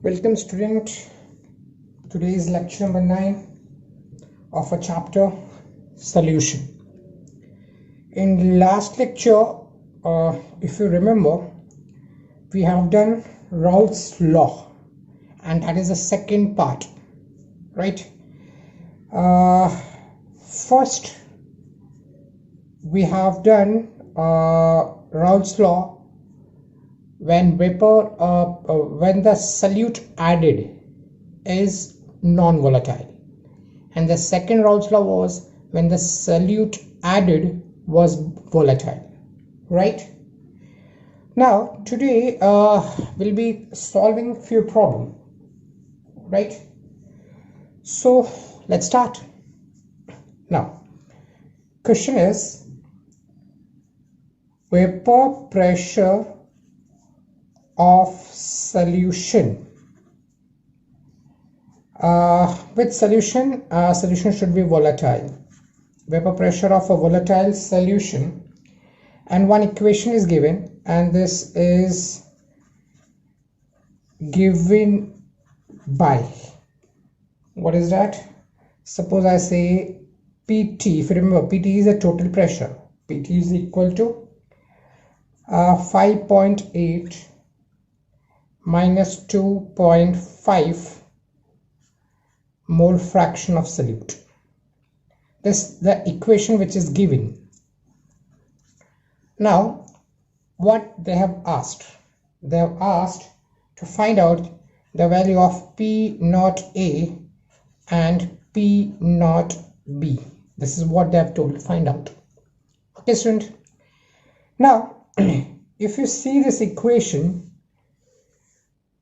Welcome student. Today is lecture number 9 of a chapter solution. In last lecture, if you remember, we have done Raoult's law, and that is the second part, right? First we have done Raoult's law when when the solute added is non-volatile, and the second Raoult's law was when the solute added was volatile, right? Now today we'll be solving few problems, right? So let's start. Now question is vapor pressure of solution. With solution, solution should be volatile. Vapor pressure of a volatile solution, and one equation is given, and this is given by, what is that? Suppose I say PT. If you remember, PT is a total pressure. PT is equal to 5.8 minus 2.5 mole fraction of solute. This is the equation which is given. Now what they have asked, they have asked to find out the value of P naught A and P naught B. This is what they have told to find out. Okay student, now if you see this equation,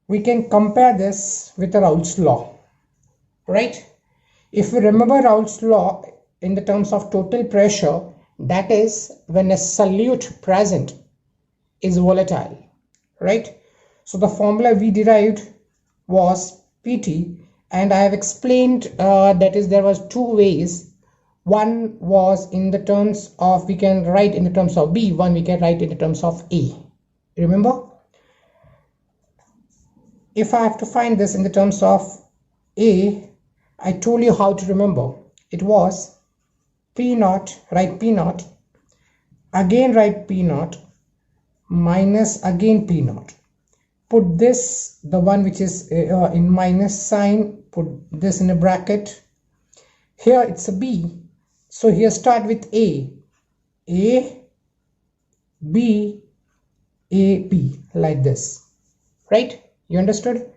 we can compare this with Raoult's law, right? If we remember Raoult's law in the terms of total pressure, that is when a solute present is volatile, right? So the formula we derived was PT, and I have explained that is there was two ways. One was in the terms of, we can write in the terms of B, one we can write in the terms of A. Remember? If I have to find this in the terms of A, I told you how to remember. It was P naught, write P naught, again write P naught, minus again P naught. Put this, the one which is in minus sign, put this in a bracket. Here it's a B. So here start with A, B, like this, right? You understood?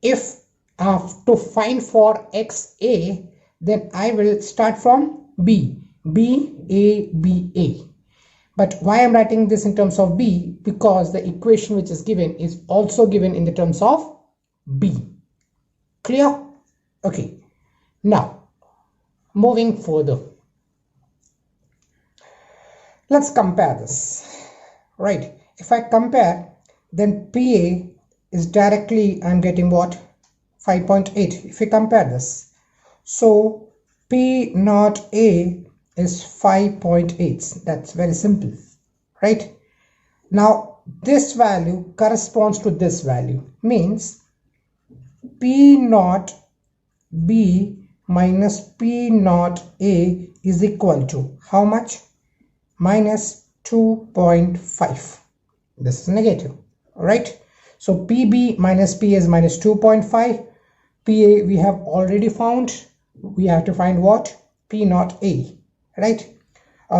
If I have to find for XA, then I will start from B, A. But why I'm writing this in terms of B? Because the equation which is given is also given in the terms of B. Clear? Okay. Now, moving further. Let's compare this, right? If I compare, then PA is directly, I'm getting what? 5.8. If we compare this, so P naught A is 5.8. That's very simple, right? Now this value corresponds to this value, means P naught B minus P naught A is equal to how much? Minus 2.5. This is negative, right? So PB minus P is minus 2.5. PA we have already found. We have to find what? P naught A, right?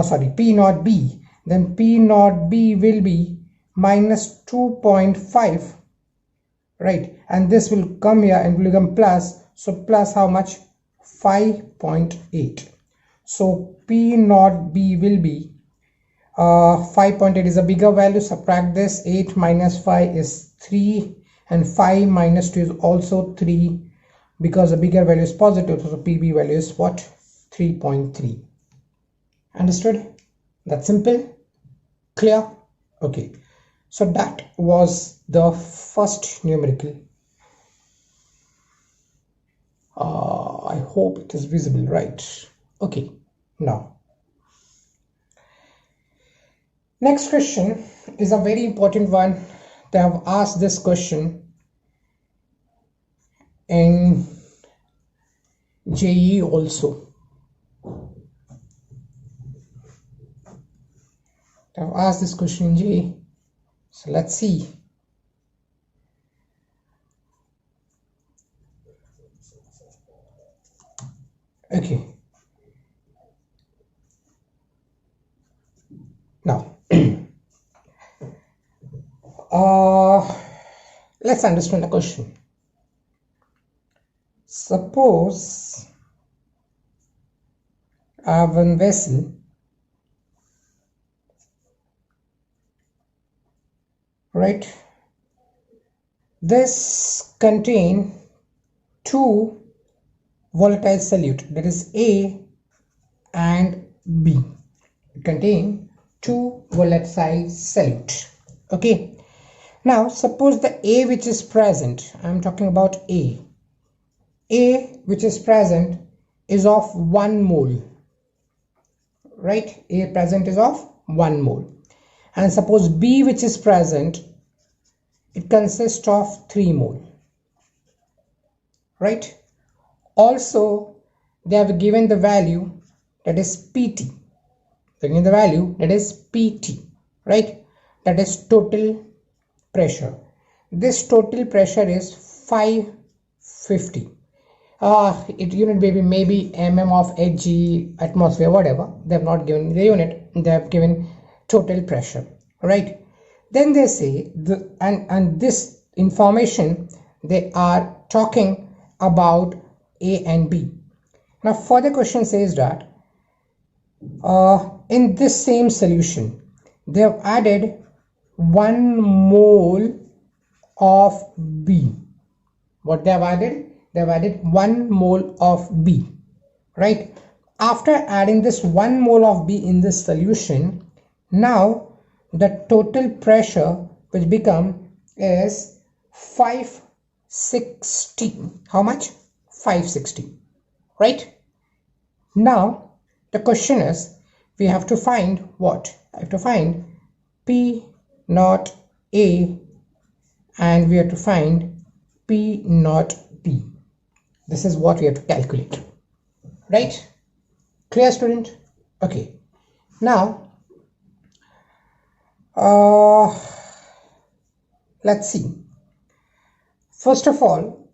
Sorry, P naught B. Then P naught B will be minus 2.5, right? And this will come here and will become plus. So plus how much? 5.8. So P naught B will be 5.8 is a bigger value. Subtract this. 8 minus 5 is 3, and 5 minus 2 is also 3, because the bigger value is positive. So PB value is what? 3.3. Understood? That's simple. Clear? Okay. So that was the first numerical. I hope it is visible, right? Okay. Now next question is a very important one. They have asked this question in JE also. I've asked this question in JE, so let's see. Okay, now let's understand the question. Suppose I have one vessel, right? This contain two volatile solute, that is A and B. It contain two volatile solute. Okay, now suppose the A which is present, I'm talking about A which is present is of 1 mole, right? A present is of 1 mole, and suppose B which is present, it consists of 3 mole, right? Also they have given the value, that is PT. They're giving the value, that is PT, right? That is total pressure. This total pressure is 550. It unit maybe mm of Hg atmosphere, whatever. They have not given the unit, they have given total pressure, right? Then they say and this information they are talking about A and B. Now further question says that in this same solution they have added 1 mole of B. What they have added? They have added 1 mole of B, right? After adding this 1 mole of B in this solution, now the total pressure which become is 560. How much? 560, right? Now the question is, we have to find what? I have to find P naught A and we have to find P naught B. This is what we have to calculate, right? Clear, student? Okay, now let's see. First of all,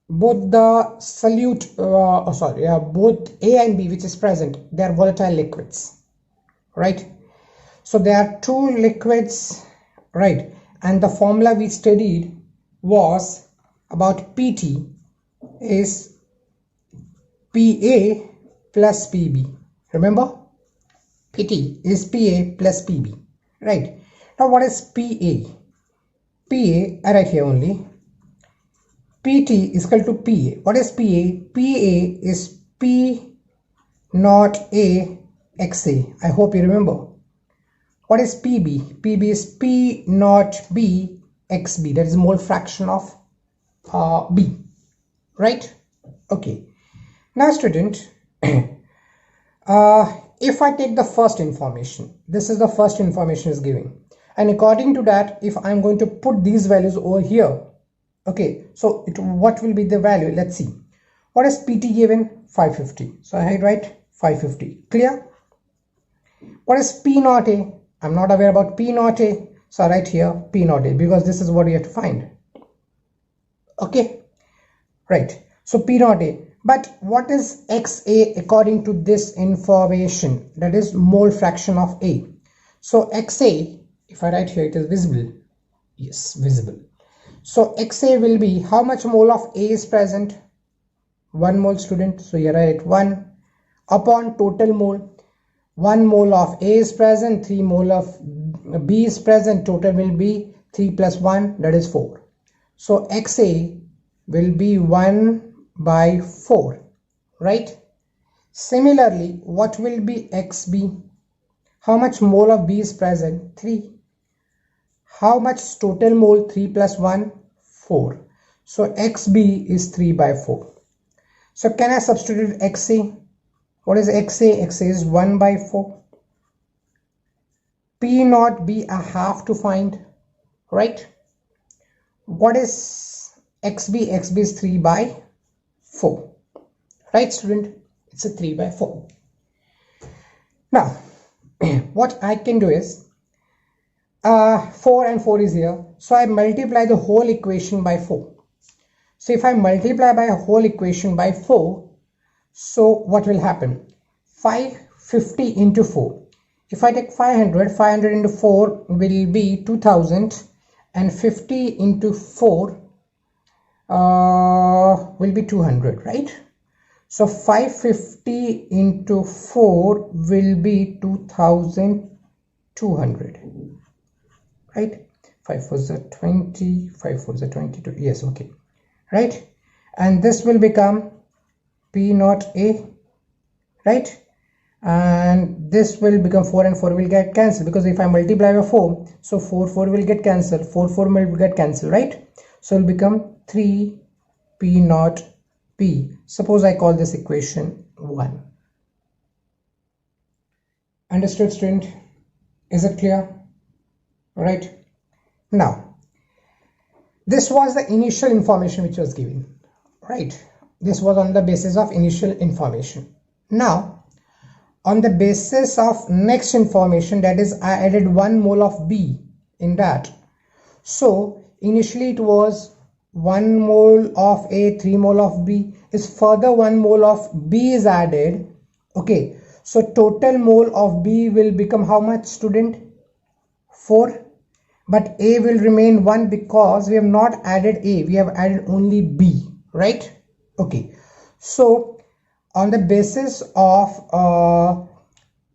both the solute both A and B which is present, they are volatile liquids, right? So there are two liquids, right? And the formula we studied was about PT is PA plus PB. Remember, PT is PA plus PB, right? Now what is PA? PA, I write here only. PT is equal to PA. What is PA? PA is P naught A XA. I hope you remember. What is PB? PB is P naught B XB. That is mole fraction of B, right? Okay. Now student, if I take the first information, this is the first information is giving, and according to that, if I'm going to put these values over here, okay, so what will be the value? Let's see. What is PT given? 550. So I write 550. Clear? What is P naught A? I'm not aware about P naught A, so I write here P naught A because this is what we have to find. Okay, right. So P naught A. But what is XA according to this information? That is mole fraction of A. So XA, if I write here, it is visible. Yes, visible. So XA will be, how much mole of A is present? 1 mole, student. So here I write 1 upon total mole. 1 mole of A is present, 3 mole of B is present. Total will be 3 plus 1, that is 4. So XA will be 1 by 4, right? Similarly, what will be XB? How much mole of B is present? 3. How much total mole? 3 plus 1, 4. So XB is 3 by 4. So can I substitute XA? What is XA? XA is 1 by 4. P naught B I have to find, right? What is xb is 3 by 4. Right, student? It's a 3 by 4. Now, what I can do is, 4 and 4 is here. So I multiply the whole equation by 4. So if I multiply by a whole equation by 4, so what will happen? 550 into 4. If I take 500 into 4 will be 2000, and 50 into 4 will be 200, right? So 550 into 4 will be 2200, right? 5 4s are 20, 5 4s are 22, yes, okay, right? And this will become P naught A, right? And this will become 4 and 4 will get cancelled, because if I multiply by 4, so 4 will get cancelled, 4 will get cancelled, right? So it will become 3 P naught P. Suppose I call this equation 1. Understood, student? Is it clear? Right? Now, this was the initial information which was given, right? This was on the basis of initial information. Now, on the basis of next information, that is, I added 1 mole of B in that. So, initially it was 1 mole of A, 3 mole of B. Is further 1 mole of B is added. Okay, so total mole of B will become how much, student? 4. But A will remain 1 because we have not added A, we have added only B, right? Okay, so on the basis of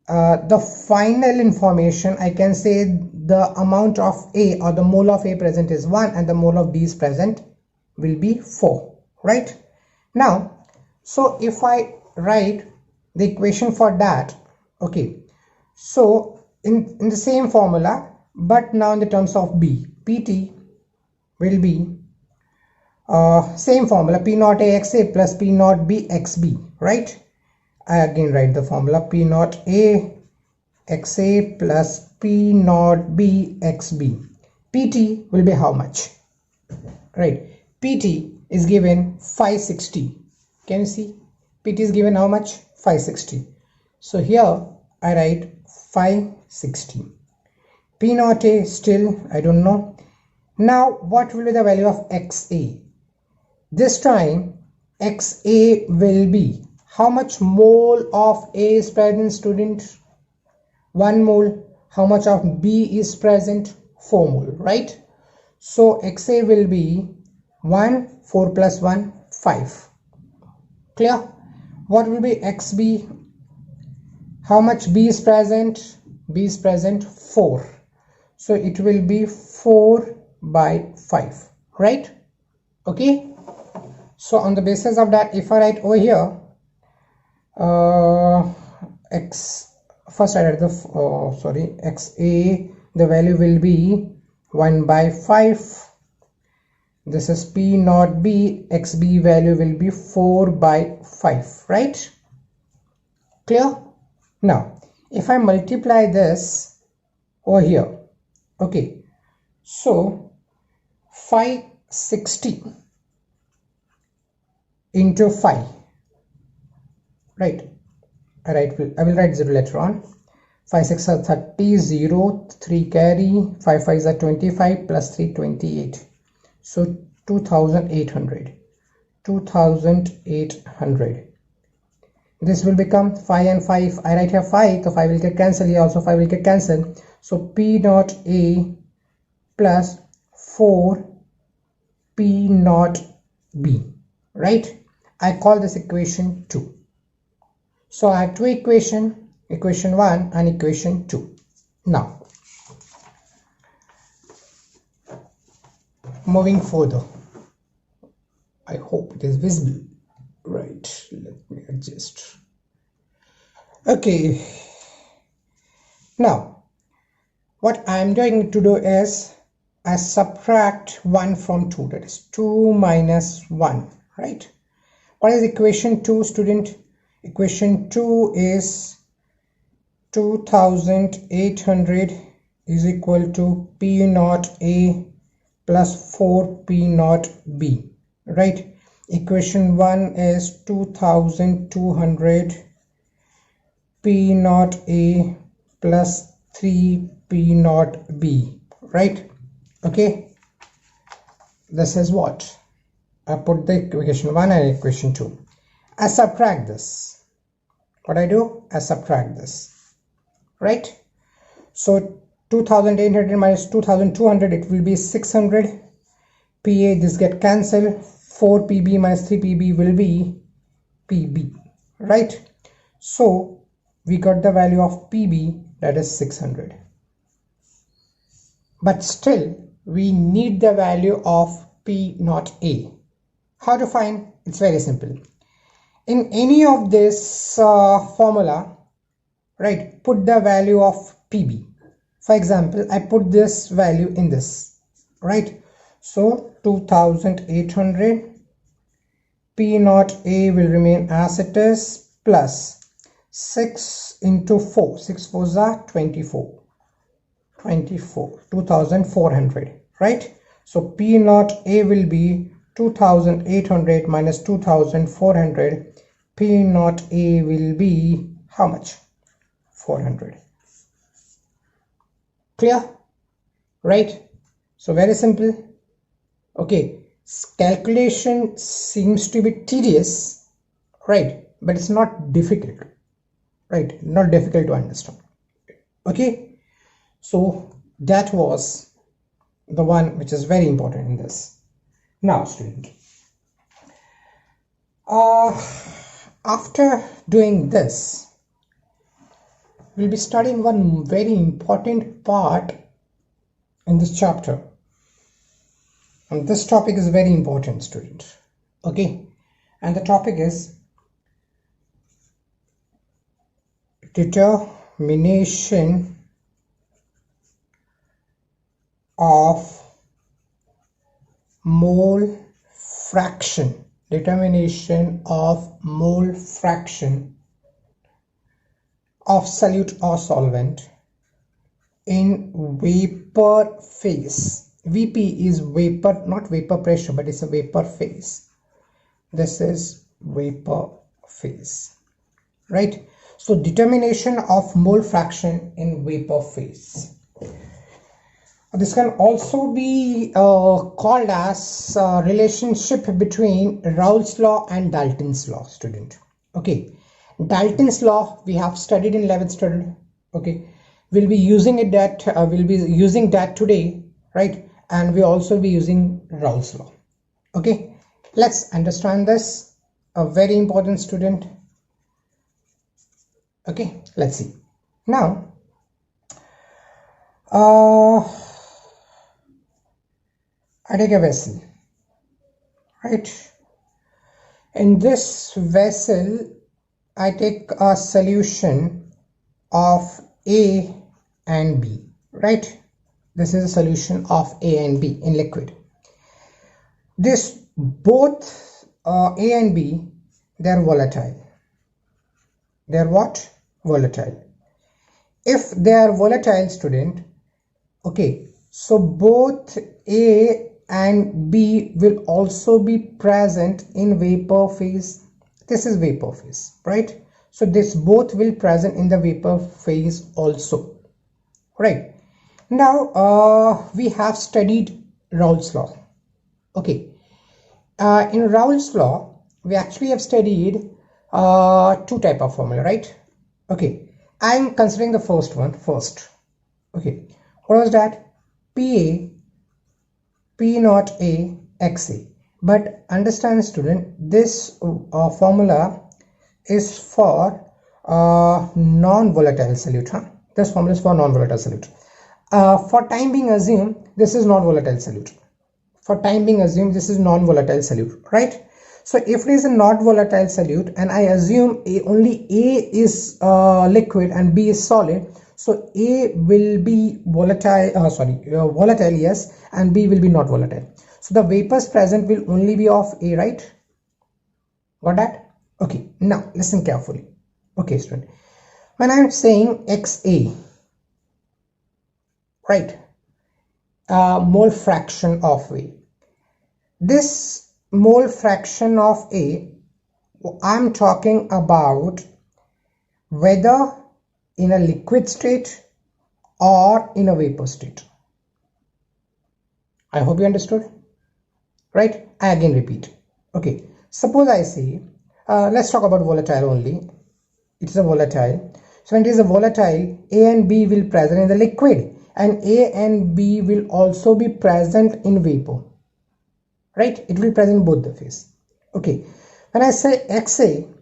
the final information, I can say the amount of A or the mole of A present is 1 and the mole of B is present will be 4, right? Now, so if I write the equation for that, okay, so in the same formula, but now in the terms of B, PT will be same formula, P naught A XA plus P naught B XB, right? I again write the formula P naught A XA plus P naught B XB. PT will be how much? Right, PT is given 560. Can you see? PT is given how much? 560. So here I write 560. P naught A still I don't know. Now what will be the value of XA? This time XA will be how much mole of A is present, student? 1 mole. How much of B is present? 4 mole, right? So XA will be 1, 4 plus 1, 5. Clear? What will be XB? How much B is present? B is present 4. So it will be 4 by 5, right? Okay. So on the basis of that, if I write over here, first I write the XA, the value will be 1 by 5. This is P naught B, XB value will be 4 by 5, right? Clear? Now, if I multiply this over here, okay, so 560 into 5, right? I will write 0 later on. 5 6 are 30, 0, 3 carry, 5 5s are 25, plus 3 28. So 2800. This will become 5 and 5. I write here 5, so 5 will get cancelled. Here also 5 will get cancelled. So P naught A plus 4 P naught B, right? I call this equation 2. So I have two equations, equation 1 and equation 2. Now, moving further, I hope it is visible. Right, let me adjust. Okay, now what I am going to do is I subtract 1 from 2, that is 2 minus 1, right? What is equation 2, student? Equation 2 is 2800 is equal to P naught A plus 4 P naught B. right? Equation 1 is 2200 P naught A plus 3 P naught B, right? Okay, this is what I put the equation 1 and equation 2. I subtract this. What I do? I subtract this, right? So 2800 minus 2200, it will be 600. PA, this get cancelled. 4 PB minus 3 PB will be PB, right? So we got the value of PB, that is 600. But still we need the value of P naught A. How to find? It's very simple. In any of this formula, right, put the value of PB. For example, I put this value in this, right? So 2800 P naught A will remain as it is, plus 6 into 4, 6 4s are 24, 2400, right? So P naught A will be 2800 minus 2400. P naught A will be how much? 400. Clear? Right? So very simple. Okay, calculation seems to be tedious, right? But it's not difficult, right? Not difficult to understand. Okay, so that was the one which is very important in this. Now, student, after doing this, we'll be studying one very important part in this chapter. And this topic is very important, student. Okay, and the topic is determination of mole fraction. Determination of mole fraction of solute or solvent in vapor phase. VP is vapor, not vapor pressure, but it's a vapor phase. This is vapor phase, right? So determination of mole fraction in vapor phase. This can also be called as relationship between Raoult's law and Dalton's law, student. Okay, Dalton's law we have studied in 11th standard. Okay, we'll be using it that today, right? And we also be using Raoult's law. Okay, let's understand this. A very important, student. Okay, let's see. Now, I take a vessel, right? In this vessel, I take a solution of A and B, right? This is a solution of A and B in liquid. This both A and B, they're volatile. They're what? Volatile. If they are volatile, student, okay, so both A and B will also be present in vapor phase. This is vapor phase, right? So this both will present in the vapor phase also, right? Now we have studied Raoult's law. Okay, in Raoult's law we actually have studied two type of formula, right? Okay, I'm considering the first one first. Okay, what was that? PA P naught A XA. But understand, student, this formula is for non-volatile solute. This formula is for non-volatile solute. For time being, assume this is non-volatile solute. For time being, assume this is non-volatile solute, right? So if it is a not volatile solute and I assume only A is liquid and B is solid, so A will be volatile, volatile, yes, and B will be not volatile. So the vapors present will only be of A, right? Got that? Okay, now listen carefully. Okay, student, when I am saying XA, right, mole fraction of A, this mole fraction of A, I'm talking about whether in a liquid state or in a vapor state. I hope you understood, right? I again repeat. Okay, suppose I say, let's talk about volatile only. It's a volatile. So when it is a volatile, A and B will present in the liquid, and A and B will also be present in vapor, right? It will present in both the phase. Okay, when I say XA,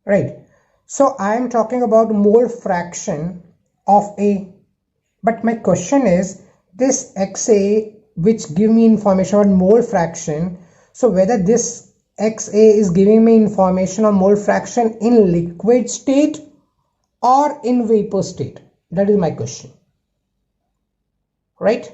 right, so I am talking about mole fraction of A, but my question is this XA which give me information on mole fraction, so whether this XA is giving me information on mole fraction in liquid state or in vapor state, that is my question, right?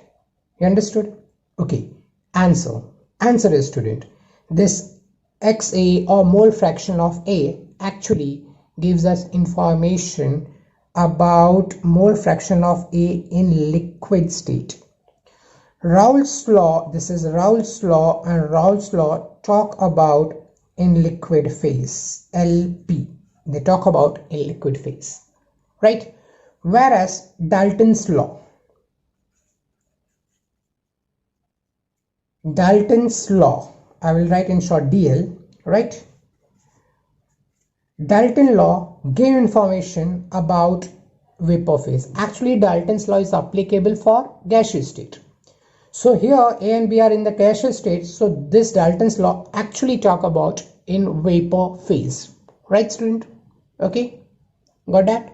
You understood? Okay, answer is, student, this XA or mole fraction of A actually gives us information about mole fraction of A in liquid state. Raoult's law, this is Raoult's law, and Raoult's law talk about in liquid phase, LP. They talk about in liquid phase, right? Whereas Dalton's law, I will write in short DL, right? Dalton's law gave information about vapor phase. Actually, Dalton's law is applicable for gaseous state. So here A and B are in the gaseous state, so this Dalton's law actually talk about in vapor phase, right, student? Okay, got that?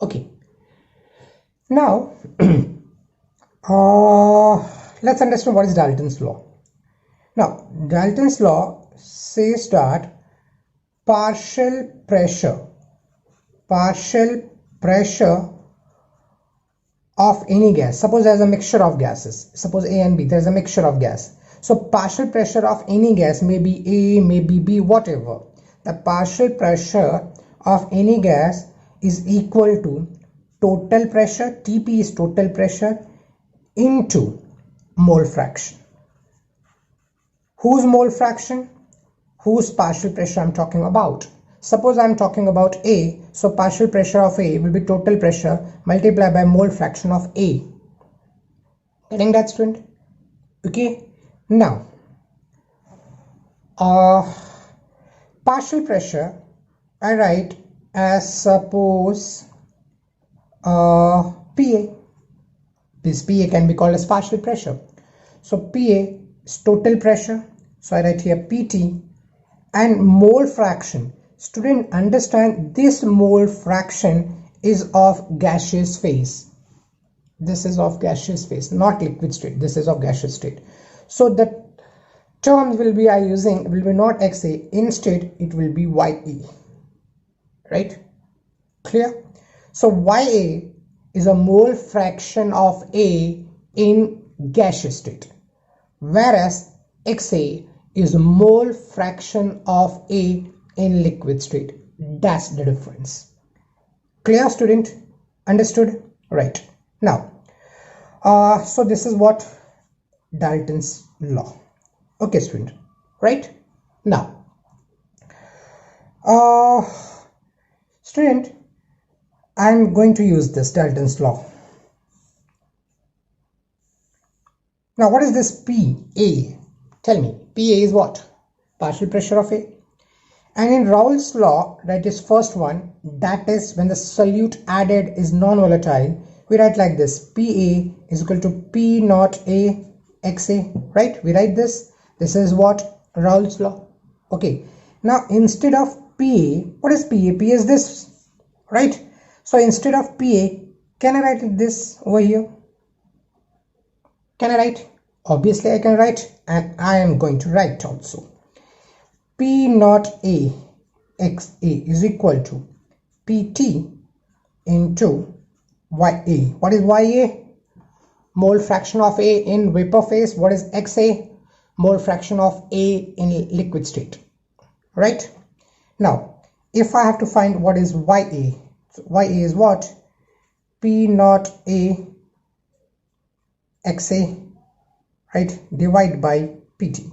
Okay, now let's understand what is Dalton's law. Now Dalton's law says that partial pressure of any gas, suppose there's a mixture of gases, suppose A and B, there's a mixture of gas, so partial pressure of any gas, may be A, may be B, whatever, the partial pressure of any gas is equal to total pressure, TP is total pressure, into mole fraction. Whose mole fraction? Whose partial pressure I'm talking about? Suppose I'm talking about A, so partial pressure of A will be total pressure multiplied by mole fraction of A. Getting that, student? Okay, now partial pressure I write as, suppose PA. This PA can be called as partial pressure. So PA is total pressure, so I write here PT, and mole fraction. Student, understand this mole fraction is of gaseous phase. This is of gaseous phase, not liquid state. This is of gaseous state. So the terms will be using will be not XA, instead it will be YA, right? Clear? So YA is a mole fraction of A in gaseous state, whereas XA is a mole fraction of A in liquid state. That's the difference. Clear, student? Understood? Right. Now, so this is what Dalton's law. Okay, student. Right? Now, student, I'm going to use this Dalton's law. Now, what is this PA? Tell me, PA is what? Partial pressure of A. And in Raoult's law, that is first one, that is when the solute added is non-volatile, we write like this: PA is equal to P naught A XA, right? We write this. This is what? Raoult's law. Okay. Now, instead of PA, what is PA? PA is this, right? So instead of PA, can I write this over here? Can I write? Obviously I can write, and I am going to write also. P naught A XA is equal to PT into YA. What is YA? Mole fraction of A in vapor phase. What is XA? Mole fraction of A in liquid state. Right? Now, if I have to find what is YA, so YA is what? P naught A XA, right? Divide by PT.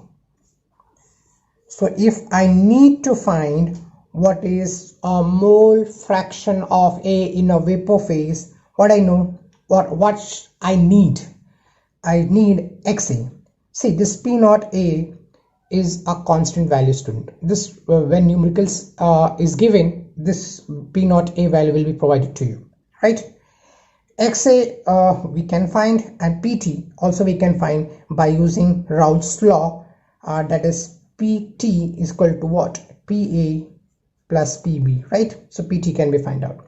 So if I need to find what is a mole fraction of A in a vapor phase, what I know, what I need XA. See, this P naught A is a constant value, student. This when numericals is given, this P naught A value will be provided to you, right? XA we can find, and PT also we can find by using Raoult's law, that is PT is equal to what? PA plus PB, right? So PT can be found out.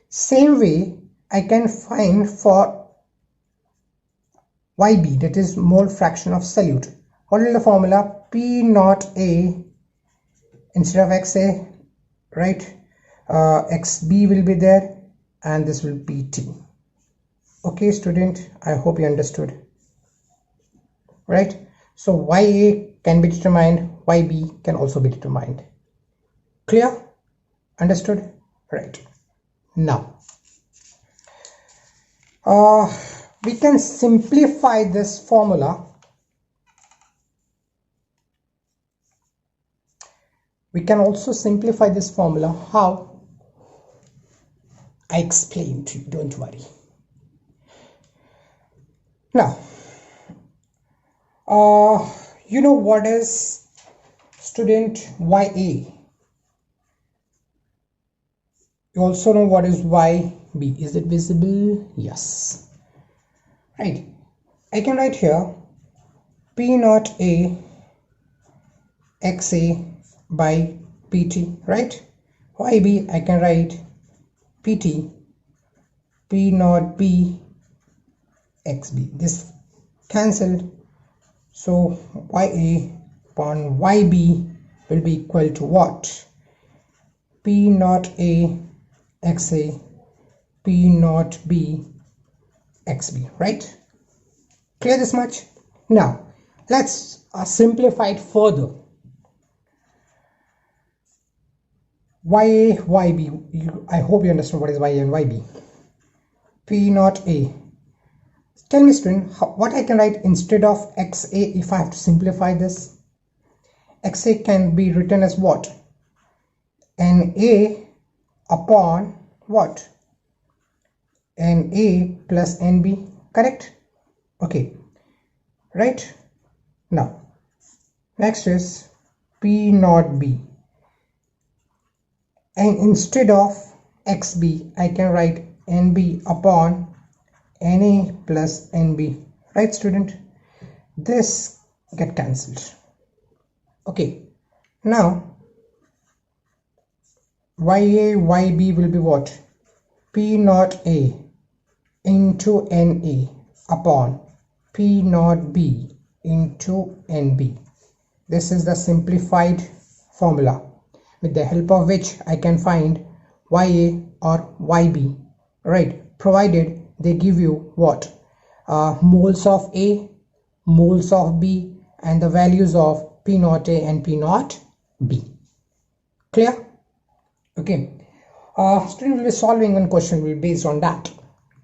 Same way I can find for YB, that is mole fraction of solute. What is the formula? P naught A instead of XA, right? XB will be there and this will be PT. Okay student, I hope you understood, right? So YA can be determined, YB can also be determined. Clear? Understood? Right. Now we can simplify this formula. We can also simplify this formula. How? I explain to you, don't worry. Now you know what is, student, YA. You also know what is YB. Is it visible? Yes. Right. I can write here P naught A XA by PT, right? YB I can write PT P naught B XB. This cancelled. So YA upon YB will be equal to what? P naught A XA P naught B XB, right? Clear this much? Now let's simplify it further. YA YB, I hope you understand what is YA and YB. P naught A. Tell me student, what I can write instead of XA if I have to simplify this? XA can be written as what? NA upon what? NA plus NB, correct? Okay, right? Now next is P naught B, and instead of XB I can write NB upon NA plus NB, right student? This get cancelled. Okay, now YA YB will be what? P naught A into NA upon P naught B into NB. This is the simplified formula with the help of which I can find YA or YB, right? Provided they give you what? Moles of A, moles of B, and the values of P naught A and P naught B. Clear? Okay. Student will be solving one question based on that.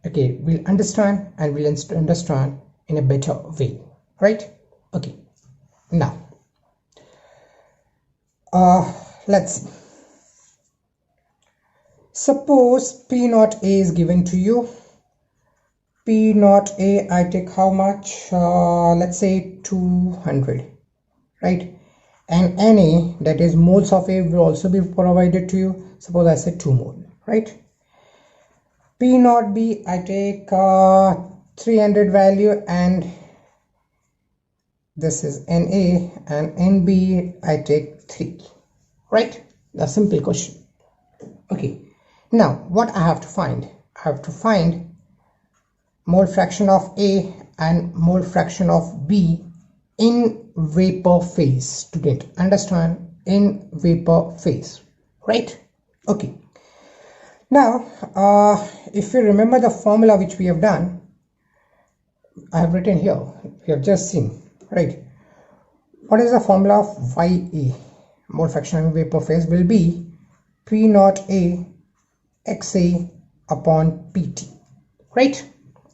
Okay, we'll understand and we'll understand in a better way, right? Okay. Now, let's see. Suppose P naught A is given to you. P naught A, I take how much? Let's say 200, right? And Na, that is moles of A, will also be provided to you. Suppose I say 2 mole, right? P naught B, I take 300 value, and this is Na, and Nb I take 3, right? The simple question. Okay, now what I have to find? I have to find mole fraction of A and mole fraction of B in vapor phase. Student, understand? In vapor phase, right? Okay. Now if you remember the formula which we have done, I have written here, we have just seen, right? What is the formula of YA? Mole fraction in vapor phase will be P naught A XA upon PT, right?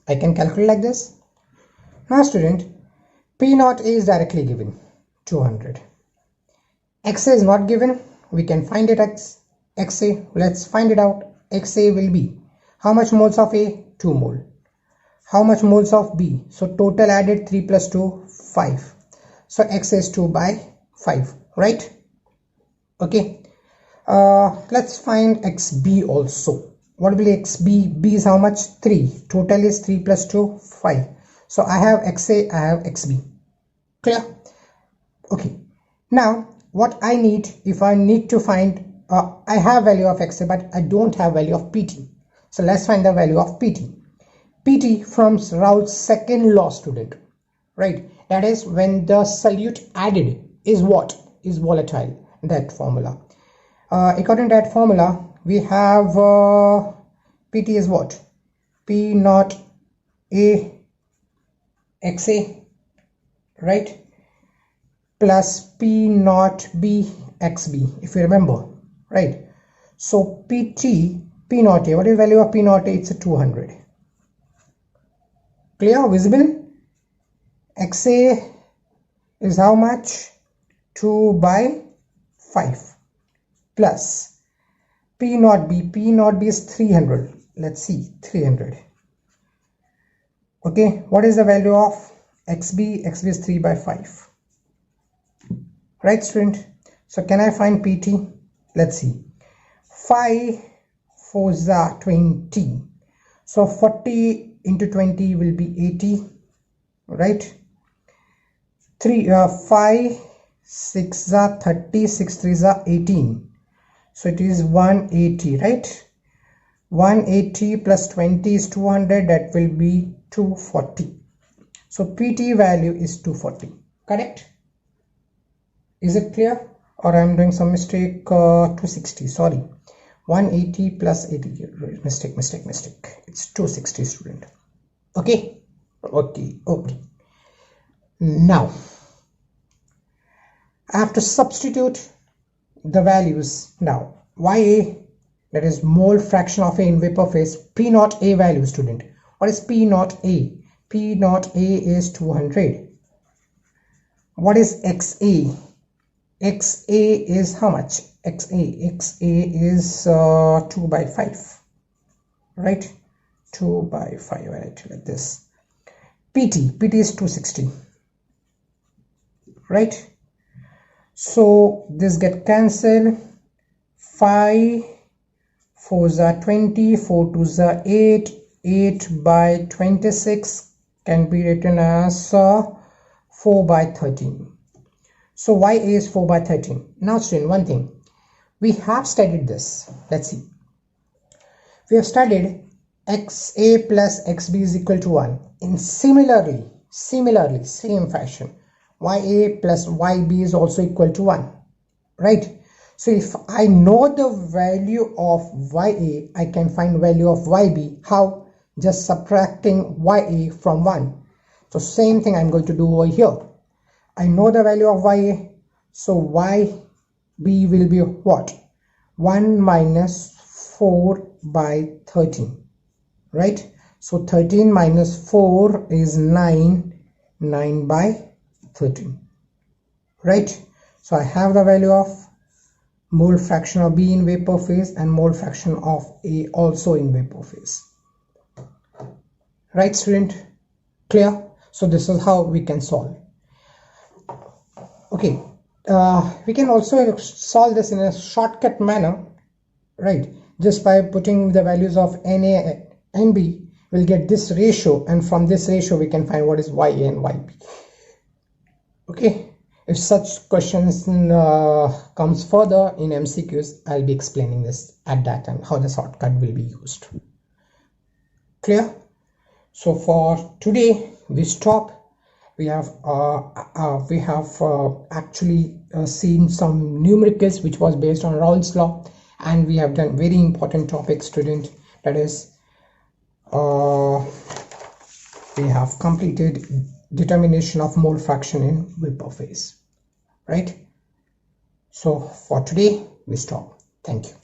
I can calculate like this. Now student, P naught A is directly given, 200. XA is not given, we can find it XA, let's find it out. XA will be, how much moles of A? 2 mole. How much moles of B? So total added 3 plus 2, 5. So XA is 2 by 5, right? Okay. Let's find XB also. What will be XB? B is how much? 3. Total is 3 plus 2, 5. So I have XA, I have XB. Clear? Okay. Now what I need, if I need to find, I have value of XA but I don't have value of PT. So let's find the value of PT. PT from Raoult's second law, student, right? That is when the solute added is what? Is volatile, that formula. According to that formula, we have PT is what? P naught A XA, right? Plus P naught B XB, if you remember, right? So PT, P naught A, what is the value of P naught A? It's a 200. Clear, visible? XA is how much? 2 by 5 plus P naught B. P naught B is 300. Let's see, 300. Okay, what is the value of XB? XB is 3 by 5. Right, student? So can I find PT? Let's see. 5 4s are 20. So 40 into 20 will be 80. Right? 5 6 are 30. 6 3s are 18. So it is 180, right? 180 plus 20 is 200. That will be 240. So PT value is 240. Correct? Is it clear? Or I am doing some mistake? 260. Sorry. 180 plus 80. Mistake. It's 260, student. Okay. Now I have to substitute the values. Now YA, that is mole fraction of A in vapor phase. P naught A value, student. What is P naught A? P naught A is 200. What is XA? XA is how much? XA is 2 by 5, right? 2 by 5, I write like this. PT is 260, right? So this get cancelled. 5 4s are 20, 4 2s are 8, 8 by 26 can be written as 4 by 13. So YA is 4 by 13. Now student, one thing, we have studied this. Let's see. We have studied XA plus XB is equal to 1. In similarly, same fashion, YA plus YB is also equal to 1. Right? So if I know the value of YA, I can find value of YB. How? Just subtracting YA from 1. So same thing I'm going to do over here. I know the value of YA, so YB will be what? 1 minus 4 by 13, right? So 13 minus 4 is 9, 9 by 13, right? So I have the value of mole fraction of B in vapor phase and mole fraction of A also in vapor phase. Right, student? Clear? So this is how we can solve. Okay, we can also solve this in a shortcut manner, right? Just by putting the values of NA and B, we'll get this ratio, and from this ratio we can find what is YA and YB. Okay, if such questions comes further in MCQs, I'll be explaining this at that time, how the shortcut will be used. Clear? So for today we stop. We have actually seen some numericals which was based on Raoult's law, and we have done very important topic, student, that is we have completed determination of mole fraction in vapor phase, right? So for today we stop. Thank you.